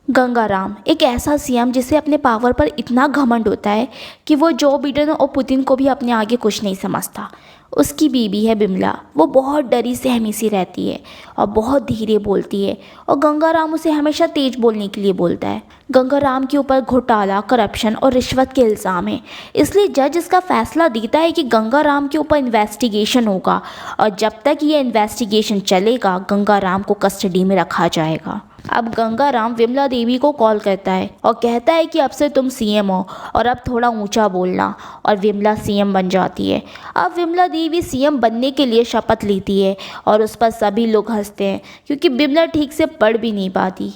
गंगाराम एक ऐसा सीएम जिसे अपने पावर पर इतना घमंड होता है कि वो जो बिडेन और पुतिन को भी अपने आगे कुछ नहीं समझता। उसकी बीवी है बिमला, वो बहुत डरी सहमी सी रहती है और बहुत धीरे बोलती है और गंगाराम उसे हमेशा तेज बोलने के लिए बोलता है। गंगाराम के ऊपर घोटाला, करप्शन और रिश्वत के इल्ज़ाम हैं, इसलिए जज इसका फैसला देता है कि गंगाराम के ऊपर इन्वेस्टिगेशन होगा और जब तक ये इन्वेस्टिगेशन चलेगा गंगाराम को कस्टडी में रखा जाएगा। अब गंगाराम विमला देवी को कॉल करता है और कहता है कि अब से तुम सीएम हो और अब थोड़ा ऊंचा बोलना, और विमला सीएम बन जाती है। अब विमला देवी सीएम बनने के लिए शपथ लेती है और उस पर सभी लोग हंसते हैं क्योंकि विमला ठीक से पढ़ भी नहीं पाती।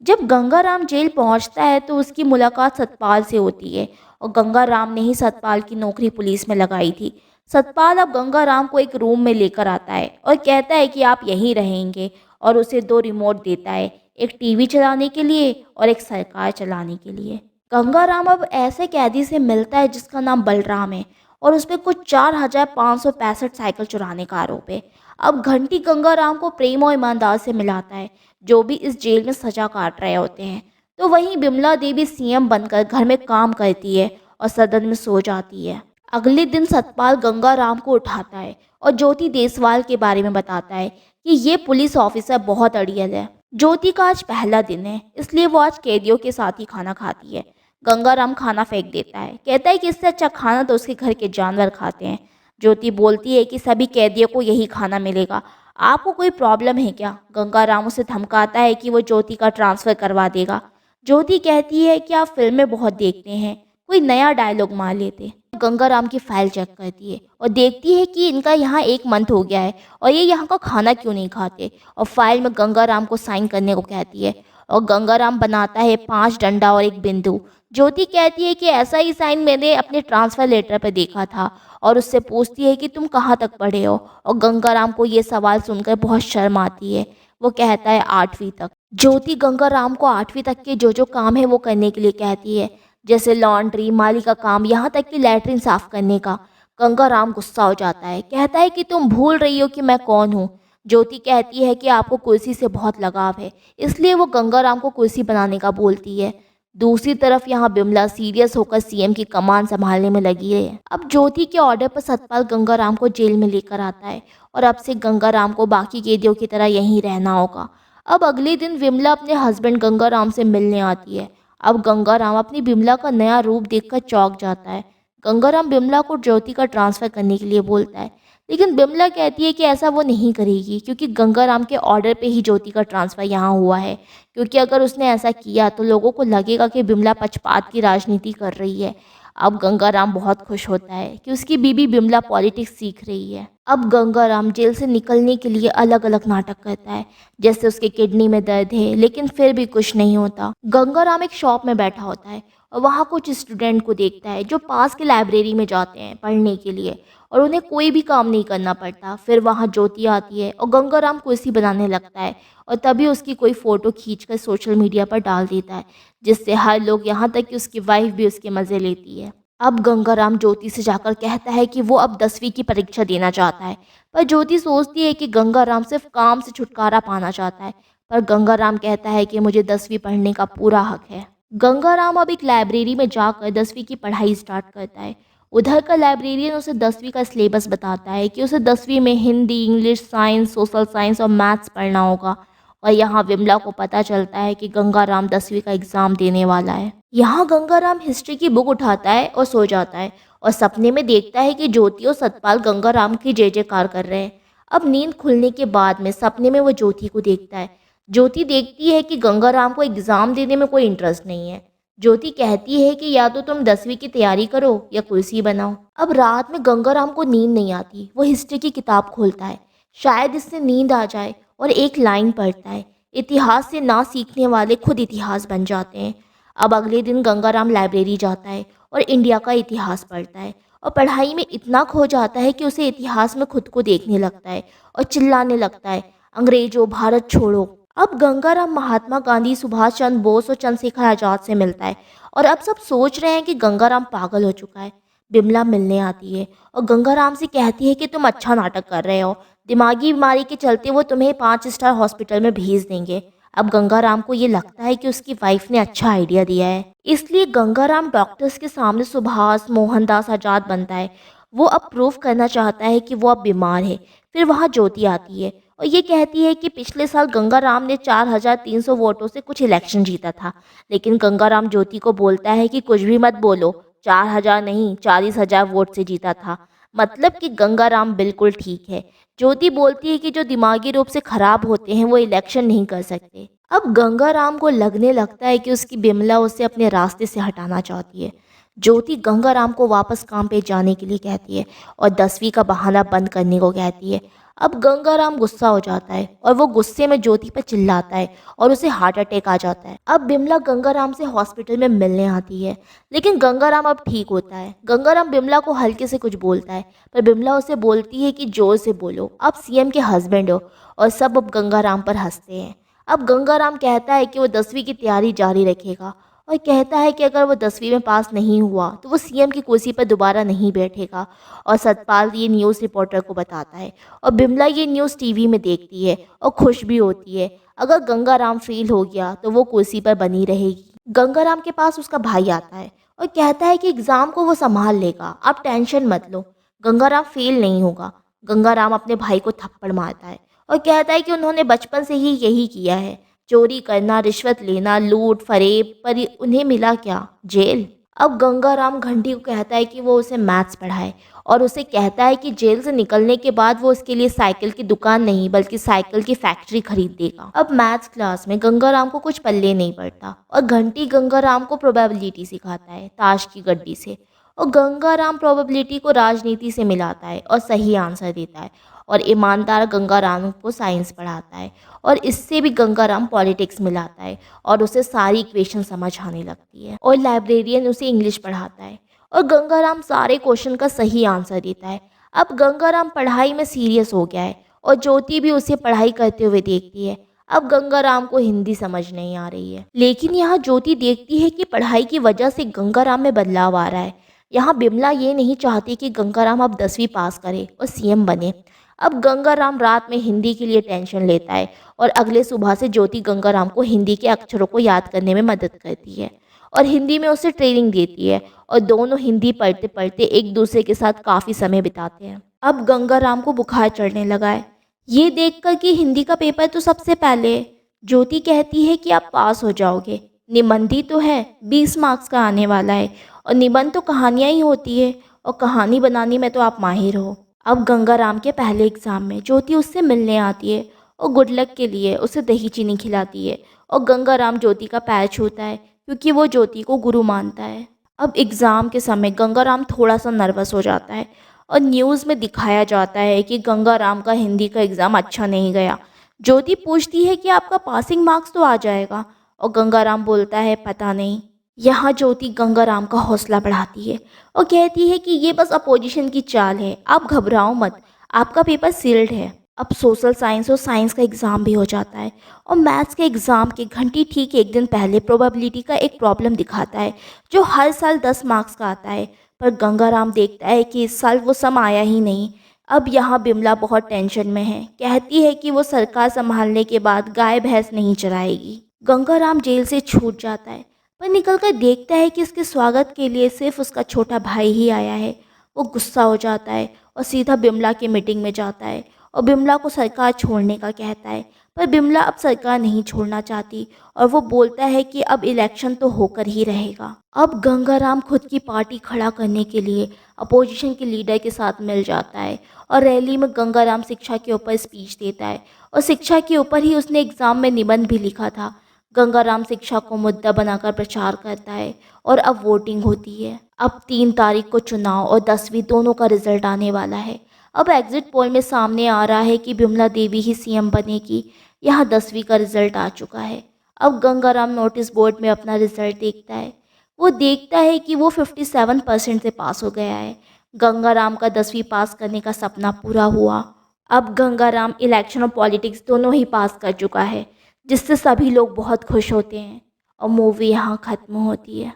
जब गंगाराम जेल पहुंचता है तो उसकी मुलाकात सतपाल से होती है और गंगाराम ने ही सतपाल की नौकरी पुलिस में लगाई थी। सतपाल अब गंगाराम को एक रूम में लेकर आता है और कहता है कि आप यहीं रहेंगे, और उसे दो रिमोट देता है, एक टीवी चलाने के लिए और एक सरकार चलाने के लिए। गंगाराम अब ऐसे कैदी से मिलता है जिसका नाम बलराम है और उस पर कुछ 4,565 साइकिल चुराने का आरोप है। अब घंटी गंगाराम को प्रेम और ईमानदार से मिलाता है जो भी इस जेल में सजा काट रहे होते हैं। तो वहीं बिमला देवी सीएम बनकर घर में काम करती है और सदन में सो जाती है। अगले दिन सतपाल गंगाराम को उठाता है और ज्योति देसवाल के बारे में बताता है कि ये पुलिस ऑफिसर बहुत अड़ियल है। ज्योति का आज पहला दिन है, इसलिए वो आज कैदियों के साथ ही खाना खाती है। गंगाराम खाना फेंक देता है, कहता है कि इससे अच्छा खाना तो उसके घर के जानवर खाते हैं। ज्योति बोलती है कि सभी कैदियों को यही खाना मिलेगा, आपको कोई प्रॉब्लम है क्या? गंगाराम उसे धमकाता है कि वो ज्योति का ट्रांसफ़र करवा देगा। ज्योति कहती है कि आप फिल्में बहुत देखते हैं, कोई नया डायलॉग मार लेते। गंगाराम की फाइल चेक करती है और देखती है कि इनका यहाँ 1 मंथ हो गया है और ये यहाँ का खाना क्यों नहीं खाते, और फाइल में गंगाराम को साइन करने को कहती है और गंगाराम बनाता है 5 डंडा और एक बिंदु। ज्योति कहती है कि ऐसा ही साइन मैंने अपने ट्रांसफ़र लेटर पर देखा था और उससे पूछती है कि तुम कहाँ तक पढ़े हो, और गंगाराम को ये सवाल सुनकर बहुत शर्म आती है। वो कहता है 8वीं तक। ज्योति गंगाराम को 8वीं तक के जो काम है वो करने के लिए कहती है, जैसे लॉन्ड्री, माली का काम, यहाँ तक कि लैट्रिन साफ करने का। गंगाराम गुस्सा हो जाता है, कहता है कि तुम भूल रही हो कि मैं कौन हूँ। ज्योति कहती है कि आपको कुर्सी से बहुत लगाव है, इसलिए वो गंगाराम को कुर्सी बनाने का बोलती है। दूसरी तरफ यहाँ बिमला सीरियस होकर सीएम की कमान संभालने में लगी है। अब ज्योति के ऑर्डर पर सतपाल गंगाराम को जेल में लेकर आता है और अब से गंगाराम को बाकी कैदियों की तरह यहीं रहना होगा। अब अगले दिन विमला अपने हस्बैंड गंगाराम से मिलने आती है। अब गंगाराम अपनी बिमला का नया रूप देखकर चौंक जाता है। गंगाराम बिमला को ज्योति का ट्रांसफ़र करने के लिए बोलता है, लेकिन बिमला कहती है कि ऐसा वो नहीं करेगी क्योंकि गंगाराम के ऑर्डर पे ही ज्योति का ट्रांसफ़र यहाँ हुआ है, क्योंकि अगर उसने ऐसा किया तो लोगों को लगेगा कि बिमला पक्षपात की राजनीति कर रही है। अब गंगाराम बहुत खुश होता है कि उसकी बीबी बिमला पॉलिटिक्स सीख रही है। अब गंगाराम जेल से निकलने के लिए अलग अलग नाटक करता है, जैसे उसके किडनी में दर्द है लेकिन फिर भी कुछ नहीं होता। गंगाराम एक शॉप में बैठा होता है और वहाँ कुछ स्टूडेंट को देखता है जो पास के लाइब्रेरी में जाते हैं पढ़ने के लिए और उन्हें कोई भी काम नहीं करना पड़ता। फिर वहाँ ज्योति आती है और गंगाराम कुर्सी बनाने लगता है और तभी उसकी कोई फ़ोटो खींचकर सोशल मीडिया पर डाल देता है, जिससे हर लोग, यहाँ तक कि उसकी वाइफ भी उसके मज़े लेती है। अब गंगाराम ज्योति से जाकर कहता है कि वो अब 10वीं की परीक्षा देना चाहता है, पर ज्योति सोचती है कि गंगाराम सिर्फ काम से छुटकारा पाना चाहता है, पर गंगाराम कहता है कि मुझे 10वीं पढ़ने का पूरा हक है। गंगाराम अब एक लाइब्रेरी में जाकर 10वीं की पढ़ाई स्टार्ट करता है। उधर का लाइब्रेरियन उसे 10वीं का सिलेबस बताता है कि उसे 10वीं में Hindi, English, science, social science और मैथ्स पढ़ना होगा, और यहाँ विमला को पता चलता है कि गंगाराम 10वीं का एग्ज़ाम देने वाला है। यहाँ गंगाराम हिस्ट्री की बुक उठाता है और सो जाता है और सपने में देखता है कि ज्योति और सतपाल गंगाराम की जय जयकार कर रहे हैं। अब नींद खुलने के बाद में सपने में वो ज्योति को देखता है। ज्योति देखती है कि गंगाराम को एग्ज़ाम देने में कोई इंटरेस्ट नहीं है। ज्योति कहती है कि या तो तुम 10वीं की तैयारी करो या कुर्सी बनाओ। अब रात में गंगाराम को नींद नहीं आती, वो हिस्ट्री की किताब खोलता है, शायद इससे नींद आ जाए, और एक लाइन पढ़ता है, इतिहास से ना सीखने वाले खुद इतिहास बन जाते हैं। अब अगले दिन गंगाराम लाइब्रेरी जाता है और इंडिया का इतिहास पढ़ता है और पढ़ाई में इतना खो जाता है कि उसे इतिहास में खुद को देखने लगता है और चिल्लाने लगता है, अंग्रेजों भारत छोड़ो। अब गंगाराम महात्मा गांधी, सुभाष चंद्र बोस और चंद्रशेखर आज़ाद से मिलता है और अब सब सोच रहे हैं कि गंगाराम पागल हो चुका है। बिमला मिलने आती है और गंगाराम से कहती है कि तुम अच्छा नाटक कर रहे हो, दिमागी बीमारी के चलते वो तुम्हें 5 स्टार हॉस्पिटल में भेज देंगे। अब गंगाराम को ये लगता है कि उसकी वाइफ ने अच्छा आइडिया दिया है, इसलिए गंगाराम डॉक्टर्स के सामने सुभाष मोहनदास आजाद बनता है। वो अब प्रूव करना चाहता है कि वो अब बीमार है। फिर वहाँ ज्योति आती है और ये कहती है कि पिछले साल गंगाराम ने 4,300 वोटों से कुछ इलेक्शन जीता था। लेकिन गंगाराम ज्योति को बोलता है कि कुछ भी मत बोलो, 4,000 नहीं 40,000 वोट से जीता था। मतलब कि गंगाराम बिल्कुल ठीक है। ज्योति बोलती है कि जो दिमागी रूप से खराब होते हैं वो इलेक्शन नहीं कर सकते। अब गंगाराम को लगने लगता है कि उसकी बिमला उसे अपने रास्ते से हटाना चाहती है। ज्योति गंगाराम को वापस काम पे जाने के लिए कहती है और 10वीं का बहाना बंद करने को कहती है। अब गंगाराम गुस्सा हो जाता है और वो गुस्से में ज्योति पर चिल्लाता है और उसे हार्ट अटैक आ जाता है। अब बिमला गंगाराम से हॉस्पिटल में मिलने आती है, लेकिन गंगाराम अब ठीक होता है। गंगाराम बिमला को हल्के से कुछ बोलता है, पर बिमला उसे बोलती है कि जोर से बोलो, आप सीएम के हस्बैंड हो। और सब अब गंगाराम पर हंसते हैं। अब गंगाराम कहता है कि वो 10वीं की तैयारी जारी रखेगा और कहता है कि अगर वो 10वीं में पास नहीं हुआ तो वो सीएम की कुर्सी पर दोबारा नहीं बैठेगा। और सतपाल ये न्यूज़ रिपोर्टर को बताता है और बिमला ये न्यूज़ टीवी में देखती है और खुश भी होती है। अगर गंगाराम फेल हो गया तो वो कुर्सी पर बनी रहेगी। गंगाराम के पास उसका भाई आता है और कहता है कि एग्ज़ाम को वो संभाल लेगा, आप टेंशन मत लो, गंगाराम फेल नहीं होगा। गंगाराम अपने भाई को थप्पड़ मारता है और कहता है कि उन्होंने बचपन से ही यही किया है, चोरी करना, रिश्वत लेना, लूट फरेब, पर उन्हें मिला क्या? जेल। अब गंगाराम घंटी को कहता है कि वो उसे मैथ्स पढ़ाए और उसे कहता है कि जेल से निकलने के बाद वो उसके लिए साइकिल की दुकान नहीं बल्कि साइकिल की फैक्ट्री खरीद देगा। अब मैथ्स क्लास में गंगाराम को कुछ पल्ले नहीं पड़ता और घंटी गंगाराम को प्रोबेबिलिटी सिखाता है ताश की गड्डी से। और गंगाराम प्रोबेबिलिटी को राजनीति से मिलाता है और सही आंसर देता है। और ईमानदार गंगाराम को साइंस पढ़ाता है और इससे भी गंगाराम पॉलिटिक्स मिलाता है और उसे सारी इक्वेशन समझ आने लगती है। और लाइब्रेरियन उसे इंग्लिश पढ़ाता है और गंगाराम सारे क्वेश्चन का सही आंसर देता है। अब गंगाराम पढ़ाई में सीरियस हो गया है और ज्योति भी उसे पढ़ाई करते हुए देखती है। अब गंगाराम को हिंदी समझ नहीं आ रही है, लेकिन यहाँ ज्योति देखती है कि पढ़ाई की वजह से गंगाराम में बदलाव आ रहा है। यहाँ बिमला ये नहीं चाहती कि गंगाराम अब 10वीं पास करे और सीएम बने। अब गंगाराम रात में हिंदी के लिए टेंशन लेता है और अगले सुबह से ज्योति गंगाराम को हिंदी के अक्षरों को याद करने में मदद करती है और हिंदी में उसे ट्रेनिंग देती है और दोनों हिंदी पढ़ते पढ़ते एक दूसरे के साथ काफ़ी समय बिताते हैं। अब गंगाराम को बुखार चढ़ने लगा है। ये देखकर कि हिंदी का पेपर तो सबसे पहले है, ज्योति कहती है कि आप पास हो जाओगे, निबंध ही तो है, 20 मार्क्स का आने वाला है और निबंध तो कहानियाँ ही होती है और कहानी बनाने में तो आप माहिर हो। अब गंगाराम के पहले एग्ज़ाम में ज्योति उससे मिलने आती है और गुड लक के लिए उसे दही चीनी खिलाती है और गंगाराम ज्योति का पैर छूता है क्योंकि वो ज्योति को गुरु मानता है। अब एग्ज़ाम के समय गंगाराम थोड़ा सा नर्वस हो जाता है और न्यूज़ में दिखाया जाता है कि गंगाराम का हिंदी का एग्ज़ाम अच्छा नहीं गया। ज्योति पूछती है कि आपका पासिंग मार्क्स तो आ जाएगा और गंगाराम बोलता है पता नहीं। यहाँ ज्योति गंगाराम का हौसला बढ़ाती है और कहती है कि ये बस अपोजिशन की चाल है, आप घबराओ मत, आपका पेपर सील्ड है। अब सोशल साइंस और साइंस का एग्ज़ाम भी हो जाता है और मैथ्स के एग्ज़ाम के घंटी ठीक एक दिन पहले प्रोबेबिलिटी का एक प्रॉब्लम दिखाता है जो हर साल 10 मार्क्स का आता है, पर गंगाराम देखता है कि इस साल वो सम आया ही नहीं। अब यहाँ बिमला बहुत टेंशन में है, कहती है कि वो सरकार संभालने के बाद गाय भैंस नहीं चराएगी। गंगाराम जेल से छूट जाता है पर निकलकर देखता है कि उसके स्वागत के लिए सिर्फ उसका छोटा भाई ही आया है। वो गुस्सा हो जाता है और सीधा बिमला की मीटिंग में जाता है और बिमला को सरकार छोड़ने का कहता है, पर बिमला अब सरकार नहीं छोड़ना चाहती और वो बोलता है कि अब इलेक्शन तो होकर ही रहेगा। अब गंगाराम खुद की पार्टी खड़ा करने के लिए अपोजिशन के लीडर के साथ मिल जाता है और रैली में गंगाराम शिक्षा के ऊपर स्पीच देता है और शिक्षा के ऊपर ही उसने एग्ज़ाम में निबंध भी लिखा था। गंगाराम शिक्षा को मुद्दा बनाकर प्रचार करता है और अब वोटिंग होती है। अब 3 तारीख को चुनाव और 10वीं दोनों का रिजल्ट आने वाला है। अब एग्जिट पोल में सामने आ रहा है कि बिमला देवी ही सीएम बनेगी। यहाँ 10वीं का रिजल्ट आ चुका है। अब गंगाराम नोटिस बोर्ड में अपना रिजल्ट देखता है। वो देखता है कि वो 57% से पास हो गया है। गंगाराम का 10वीं पास करने का सपना पूरा हुआ। अब गंगाराम इलेक्शन और पॉलिटिक्स दोनों ही पास कर चुका है, जिससे सभी लोग बहुत खुश होते हैं और मूवी यहाँ ख़त्म होती है।